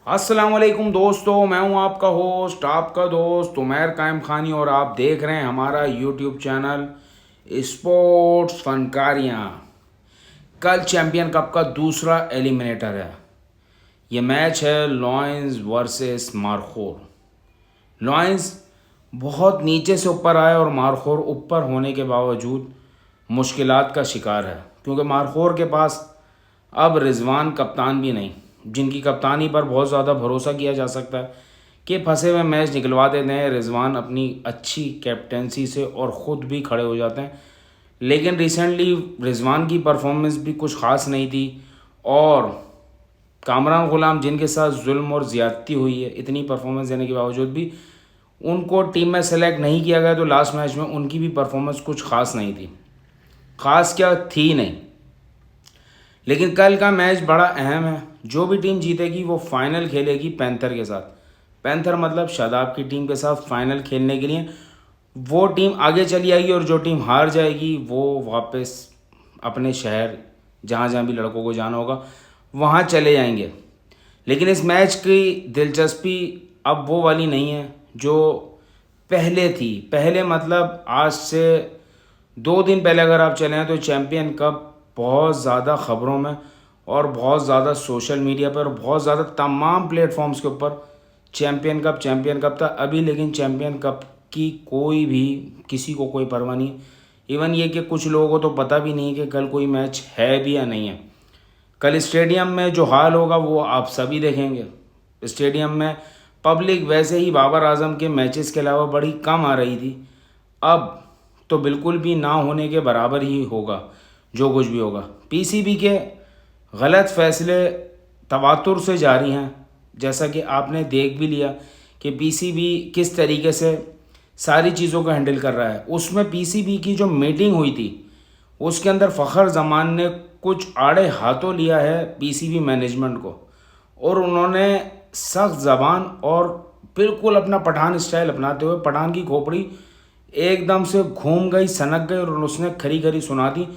अस्सलाम वालेकुम दोस्तों, मैं हूं आपका होस्ट, आपका दोस्त उमैर कायम खानी और आप देख रहे हैं हमारा यूट्यूब चैनल स्पोर्ट्स फनकारियाँ। कल चैंपियन कप का दूसरा एलिमिनेटर है। ये मैच है लॉयंस वर्सेस मारखोर। लॉयंस बहुत नीचे से ऊपर आए और मारखोर ऊपर होने के बावजूद मुश्किलात का शिकार है, क्योंकि मारखोर के पास अब रिजवान कप्तान भी नहीं, जिनकी कप्तानी पर बहुत ज़्यादा भरोसा किया जा सकता है कि फंसे हुए मैच निकलवा देते हैं रिजवान अपनी अच्छी कैप्टेंसी से और ख़ुद भी खड़े हो जाते हैं। लेकिन रिसेंटली रिजवान की परफॉर्मेंस भी कुछ ख़ास नहीं थी और कामरान गुलाम जिनके साथ जुल्म और ज़्यादती हुई है, इतनी परफॉर्मेंस देने के बावजूद भी उनको टीम में सेलेक्ट नहीं किया गया, तो लास्ट मैच में उनकी भी परफॉर्मेंस कुछ ख़ास नहीं थी। ख़ास क्या थी नहीं। लेकिन कल का मैच बड़ा अहम है। जो भी टीम जीतेगी वो फाइनल खेलेगी पैंथर के साथ। पैंथर मतलब शादाब की टीम के साथ फाइनल खेलने के लिए वो टीम आगे चली आएगी और जो टीम हार जाएगी वो वापस अपने शहर, जहाँ जहाँ भी लड़कों को जाना होगा वहाँ चले जाएंगे। लेकिन इस मैच की दिलचस्पी अब वो वाली नहीं है जो पहले थी। पहले मतलब आज से 2 दिन पहले अगर आप चले हैं तो चैम्पियन कप बहुत ज़्यादा ख़बरों में और बहुत ज़्यादा सोशल मीडिया पर, बहुत ज़्यादा तमाम प्लेटफॉर्म्स के ऊपर चैम्पियन कप था। अभी लेकिन चैम्पियन कप की कोई भी किसी को कोई परवाह नहीं। इवन ये कि कुछ लोगों को तो पता भी नहीं कि कल कोई मैच है भी या नहीं है। कल स्टेडियम में जो हाल होगा वो आप सभी देखेंगे। स्टेडियम में पब्लिक वैसे ही बाबर आजम के मैचेस के अलावा बड़ी कम आ रही थी, अब तो बिल्कुल भी ना होने के बराबर ही होगा जो कुछ भी होगा। पीसीबी के गलत फैसले तवातुर से जारी हैं, जैसा कि आपने देख भी लिया कि पीसीबी किस तरीके से सारी चीज़ों को हैंडल कर रहा है। उसमें पीसीबी की जो मीटिंग हुई थी उसके अंदर फ़खर जमान ने कुछ आड़े हाथों लिया है पीसीबी मैनेजमेंट को, और उन्होंने सख्त ज़बान और बिल्कुल अपना पठान स्टाइल अपनाते हुए पठान की खोपड़ी एकदम से घूम गई, सनक गई और उसने खरी खरी सुना दी।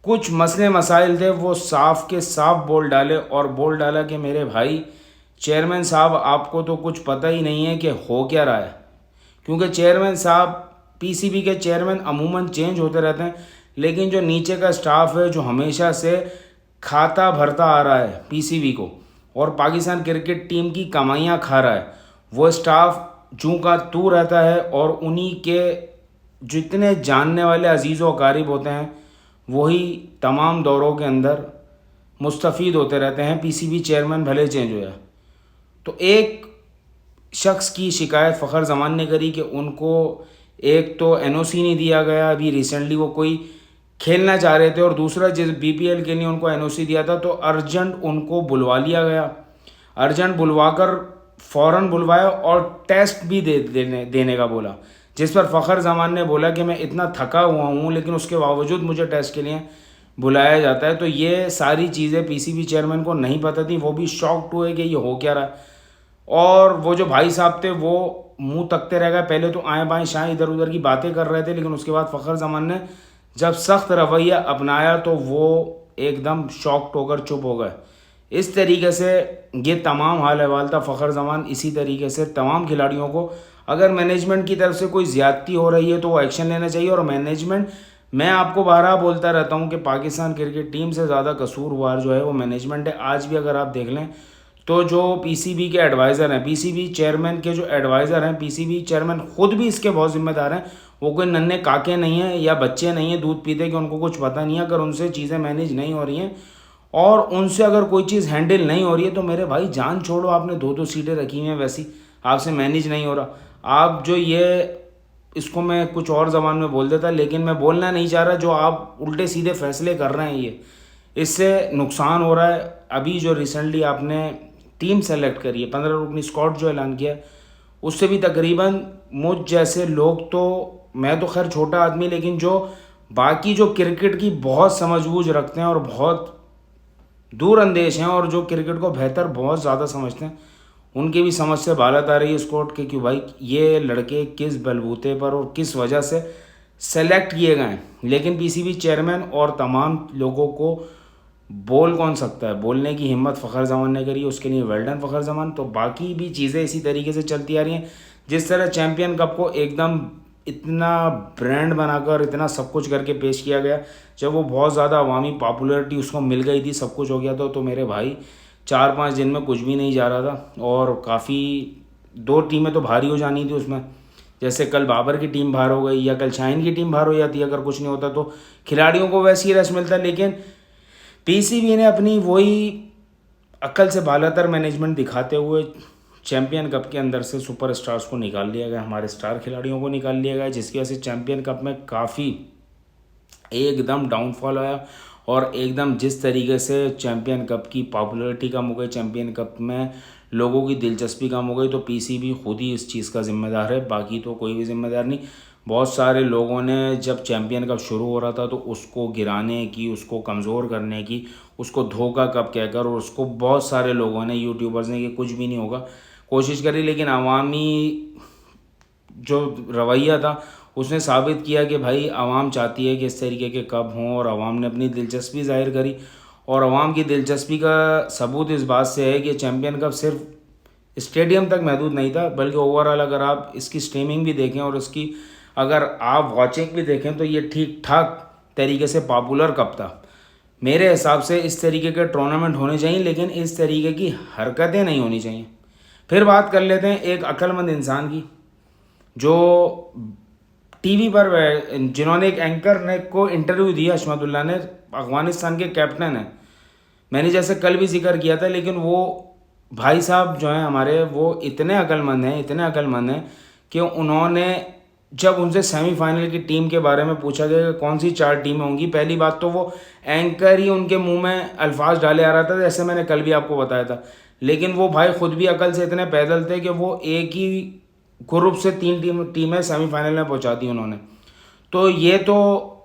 कुछ मसले मसाइल थे वो साफ के साफ बोल डाले और बोल डाला कि मेरे भाई चेयरमैन साहब, आपको तो कुछ पता ही नहीं है कि हो क्या रहा है। क्योंकि चेयरमैन साहब, पीसीबी के चेयरमैन अमूमन चेंज होते रहते हैं, लेकिन जो नीचे का स्टाफ है जो हमेशा से खाता भरता आ रहा है पीसीबी को और पाकिस्तान क्रिकेट टीम की कमाइयाँ खा रहा है, वो स्टाफ जूं का तू रहता है और उन्हीं के जितने जानने वाले अजीज़ व अकारीब होते हैं वही तमाम दौरों के अंदर मुस्तफ़ीद होते रहते हैं। पीसीबी चेयरमैन भले चेंज होया। तो एक शख्स की शिकायत फ़खर जमान ने करी कि उनको एक तो एनओसी नहीं दिया गया, अभी रिसेंटली वो कोई खेलना चाह रहे थे, और दूसरा जिस बीपीएल के लिए उनको एनओसी दिया था तो अर्जेंट उनको बुलवा लिया गया। अर्जेंट बुलवाकर फ़ौरन बुलवाया और टेस्ट भी देने का बोला, जिस पर फ़खर जमान ने बोला कि मैं इतना थका हुआ हूँ लेकिन उसके बावजूद मुझे टेस्ट के लिए बुलाया जाता है। तो ये सारी चीज़ें पीसीबी चेयरमैन को नहीं पता थी, वो भी शॉक्ड हुए कि ये हो क्या रहा है। और वो जो भाई साहब थे वो मुंह तकते रह गए। पहले तो आए बाएं शाएं इधर उधर की बातें कर रहे थे, लेकिन उसके बाद फ़खर जमान ने जब सख्त रवैया अपनाया तो वो एकदम शॉक्ड होकर चुप हो गए। इस तरीके से ये तमाम हाल अहवाल था फ़खर जमान। इसी तरीके से तमाम खिलाड़ियों को अगर मैनेजमेंट की तरफ से कोई ज़्यादती हो रही है तो वो एक्शन लेना चाहिए। और मैनेजमेंट, मैं आपको बारहा बोलता रहता हूँ कि पाकिस्तान क्रिकेट टीम से ज़्यादा कसूरवार जो है वो मैनेजमेंट है। आज भी अगर आप देख लें तो जो पीसीबी के एडवाइज़र हैं, पीसीबी चेयरमैन के जो एडवाइज़र हैं, पीसीबी चेयरमैन खुद भी इसके बहुत जिम्मेदार हैं। वो कोई नन्हे काके नहीं हैं या बच्चे नहीं हैं दूध पीते कि उनको कुछ पता नहीं है। अगर उनसे चीज़ें मैनेज नहीं हो रही हैं और उनसे अगर कोई चीज़ हैंडल नहीं हो रही है तो मेरे भाई जान छोड़ो, आपने 2-2 सीटें रखी हुई हैं, वैसी आपसे मैनेज नहीं हो रहा। आप जो ये, इसको मैं कुछ और ज़बान में बोल देता लेकिन मैं बोलना नहीं चाह रहा, जो आप उल्टे सीधे फैसले कर रहे हैं ये, इससे नुकसान हो रहा है। अभी जो रिसेंटली आपने टीम सेलेक्ट करी है, 15 रुकनी स्क्वाड जो ऐलान किया, उससे भी तकरीबन मुझ जैसे लोग, तो मैं तो खैर छोटा आदमी, लेकिन जो बाकी जो क्रिकेट की बहुत समझबूझ रखते हैं और बहुत दूर अंदेश हैं और जो क्रिकेट को बेहतर बहुत ज़्यादा समझते हैं, उनकी भी समझ से बालत आ रही है स्क्वाड के कि भाई ये लड़के किस बलबूते पर और किस वजह से सेलेक्ट किए गए हैं। लेकिन पीसीबी चेयरमैन और तमाम लोगों को बोल कौन सकता है, बोलने की हिम्मत फ़खर जमान ने करी, उसके लिए वेल डन फ़खर जमान। तो बाकी भी चीज़ें इसी तरीके से चलती आ रही हैं। जिस तरह चैम्पियन कप को एकदम इतना ब्रांड बनाकर इतना सब कुछ करके पेश किया गया, जब वो बहुत ज़्यादा अवामी पॉपुलैरिटी उसको मिल गई थी, सब कुछ हो गया था, तो मेरे भाई 4-5 दिन में कुछ भी नहीं जा रहा था। और काफ़ी 2 टीमें तो भारी हो जानी थी उसमें, जैसे कल बाबर की टीम बाहर हो गई या कल शाहीन की टीम बाहर हो जाती, अगर कुछ नहीं होता तो खिलाड़ियों को वैसे ही रेस्ट मिलता। लेकिन पीसीबी ने अपनी वही अक्ल से बालातर मैनेजमेंट दिखाते हुए चैंपियन कप के अंदर से सुपर स्टार्स को निकाल लिया गया, हमारे स्टार खिलाड़ियों को निकाल लिया गया, जिसकी वजह से चैंपियन कप में काफ़ी एकदम डाउनफॉल आया। और एकदम जिस तरीके से चैंपियन कप की पॉपुलैरिटी कम हो गई, चैंपियन कप में लोगों की दिलचस्पी कम हो गई, तो पीसीबी खुद ही इस चीज़ का जिम्मेदार है, बाकी तो कोई भी जिम्मेदार नहीं। बहुत सारे लोगों ने जब चैंपियन कप शुरू हो रहा था तो उसको गिराने की, उसको कमज़ोर करने की, उसको धोखा कप कहकर, और उसको बहुत सारे लोगों ने, यूट्यूबर्स ने, कि कुछ भी नहीं होगा कोशिश करी। लेकिन अवामी जो रवैया था उसने साबित किया कि भाई आवाम चाहती है कि इस तरीके के कप हों, और आवाम ने अपनी दिलचस्पी जाहिर करी। और आवाम की दिलचस्पी का सबूत इस बात से है कि चैंपियन कप सिर्फ स्टेडियम तक महदूद नहीं था, बल्कि ओवरऑल अगर आप इसकी स्ट्रीमिंग भी देखें और इसकी अगर आप वॉचिंग भी देखें तो ये ठीक ठाक तरीके से पॉपुलर कप था। मेरे हिसाब से इस तरीके के टूर्नामेंट होने चाहिए, लेकिन इस तरीके की हरकतें नहीं होनी चाहिए। फिर बात कर लेते हैं एक अक्लमंद इंसान की, जो टीवी पर जिन्होंने एक एंकर ने को इंटरव्यू दिया, हशमतुल्लाह ने, अफगानिस्तान के कैप्टन है। मैंने जैसे कल भी जिक्र किया था, लेकिन वो भाई साहब जो हैं हमारे, वो इतने अक्लमंद हैं, इतने अक्लमंद हैं कि उन्होंने जब उनसे सेमीफाइनल की टीम के बारे में पूछा गया कि कौन सी 4 टीमें होंगी, पहली बात तो वो एंकर ही उनके मुंह में अल्फाज डाले आ रहा था, जैसे मैंने कल भी आपको बताया था। लेकिन वो भाई खुद भी अकल से इतने पैदल थे कि वो एक ही ग्रुप से 3 टीमें सेमीफाइनल में पहुंचा दी उन्होंने। तो ये तो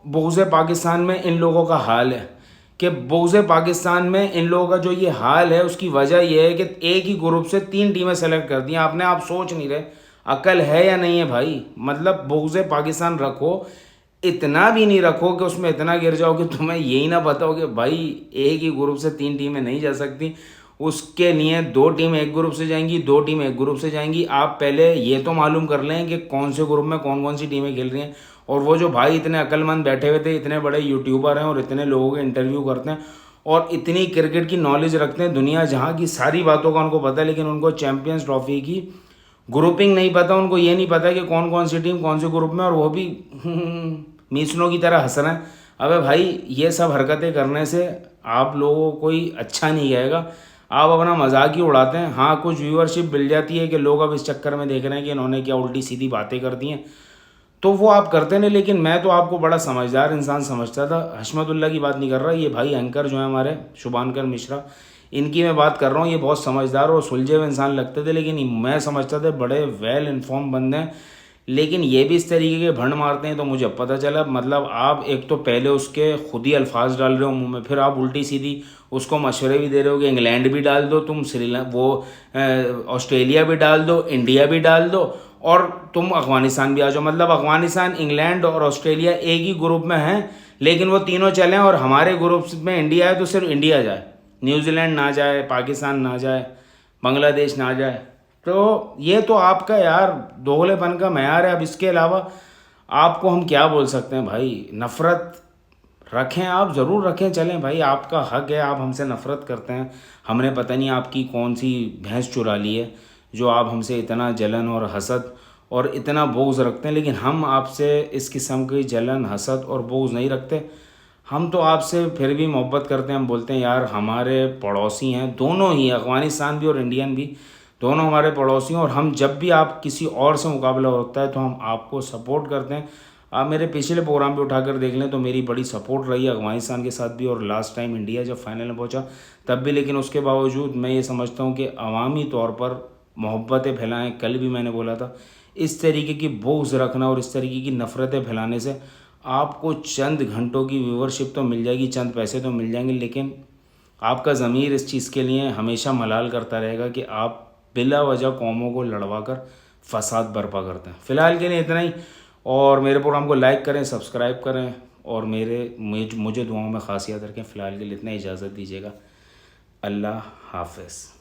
बुग़्ज़ पाकिस्तान में इन लोगों का हाल है, कि बुग़्ज़ पाकिस्तान में इन लोगों का जो ये हाल है उसकी वजह यह है कि एक ही ग्रुप से 3 टीमें सेलेक्ट कर दी। आपने आप सोच नहीं रहे अकल है या नहीं है भाई। मतलब बुग़्ज़ पाकिस्तान रखो, इतना भी नहीं रखो कि उसमें इतना गिर जाओ कि तुम्हें यही ना पता हो कि भाई एक ही ग्रुप से 3 टीमें नहीं जा सकती। उसके लिए 2 टीम एक ग्रुप से जाएंगी, 2 टीम एक ग्रुप से जाएंगी। आप पहले ये तो मालूम कर लें कि कौन से ग्रुप में कौन कौन सी टीमें खेल रही हैं। और वो जो भाई इतने अक्लमंद बैठे हुए थे, इतने बड़े यूट्यूबर हैं और इतने लोगों के इंटरव्यू करते हैं और इतनी क्रिकेट की नॉलेज रखते हैं, दुनिया जहाँ की सारी बातों का उनको पता है, लेकिन उनको चैम्पियंस ट्रॉफी की ग्रुपिंग नहीं पता। उनको ये नहीं पता कि कौन कौन सी टीम कौन से ग्रुप में, और वो भी मीसलों की तरह हंस रहे हैं। अबे भाई ये सब हरकतें करने से आप लोगों को कोई अच्छा नहीं आएगा, आप अपना मजाक ही उड़ाते हैं। हाँ, कुछ व्यूअरशिप मिल जाती है कि लोग अब इस चक्कर में देख रहे हैं कि इन्होंने क्या उल्टी सीधी बातें कर दी हैं, तो वो आप करते नहीं। लेकिन मैं तो आपको बड़ा समझदार इंसान समझता था। हशमतुल्लाह की बात नहीं कर रहा, ये भाई एंकर जो है हमारे शुभांकर मिश्रा, इनकी मैं बात कर रहा हूँ। ये बहुत समझदार और सुलझे हुए इंसान लगते थे, लेकिन मैं समझता था बड़े वेल इन्फॉर्म बंदे हैं, लेकिन ये भी इस तरीके के भंड मारते हैं। तो मुझे पता चला, मतलब आप एक तो पहले उसके खुद ही अल्फाज डाल रहे हो मुंह में, फिर आप उल्टी सीधी उसको मशवरे भी दे रहे हो कि इंग्लैंड भी डाल दो तुम, ऑस्ट्रेलिया भी डाल दो, इंडिया भी डाल दो, और तुम अफगानिस्तान भी आ जाओ। मतलब अफगानिस्तान, इंग्लैंड और ऑस्ट्रेलिया एक ही ग्रुप में हैं, लेकिन वो तीनों चलें और हमारे ग्रुप में इंडिया है तो सिर्फ इंडिया जाए, न्यूजीलैंड ना जाए, पाकिस्तान ना जाए, बांग्लादेश ना जाए। तो ये तो आपका यार दोगलेपन का मैयार है। अब इसके अलावा आपको हम क्या बोल सकते हैं भाई। नफ़रत रखें आप, ज़रूर रखें, चलें भाई, आपका हक है, आप हमसे नफ़रत करते हैं। हमने पता नहीं आपकी कौन सी भैंस चुरा ली है जो आप हमसे इतना जलन और हसद और इतना बोझ रखते हैं। लेकिन हम आपसे इस किस्म की जलन, हसद और बोझ नहीं रखते। हम तो आपसे फिर भी मोहब्बत करते हैं। हम बोलते हैं यार हमारे पड़ोसी हैं, दोनों ही, अफ़गानिस्तान भी और इंडियन भी, दोनों हमारे पड़ोसी हैं। और हम जब भी आप किसी और से मुकाबला होता है तो हम आपको सपोर्ट करते हैं। आप मेरे पिछले प्रोग्राम पे उठाकर देख लें तो मेरी बड़ी सपोर्ट रही है अफ़गानिस्तान के साथ भी, और लास्ट टाइम इंडिया जब फाइनल में पहुंचा तब भी। लेकिन उसके बावजूद मैं ये समझता हूँ कि अवामी तौर पर मोहब्बतें फैलाएं। कल भी मैंने बोला था, इस तरीके की बुग़्ज़ रखना और इस तरीके की नफ़रतें फैलाने से आपको चंद घंटों की व्यूवरशिप तो मिल जाएगी, चंद पैसे तो मिल जाएंगे, लेकिन आपका ज़मीर इस चीज़ के लिए हमेशा मलाल करता रहेगा कि आप बिला वजह कौमों को लड़वा कर फसाद बर्पा करते हैं। फ़िलहाल के लिए इतना ही, और मेरे प्रोग्राम को लाइक करें, सब्सक्राइब करें, और मुझे दुआओं में खास याद रखें। फ़िलहाल के लिए इतना इजाज़त दीजिएगा। अल्लाह हाफ़िज़।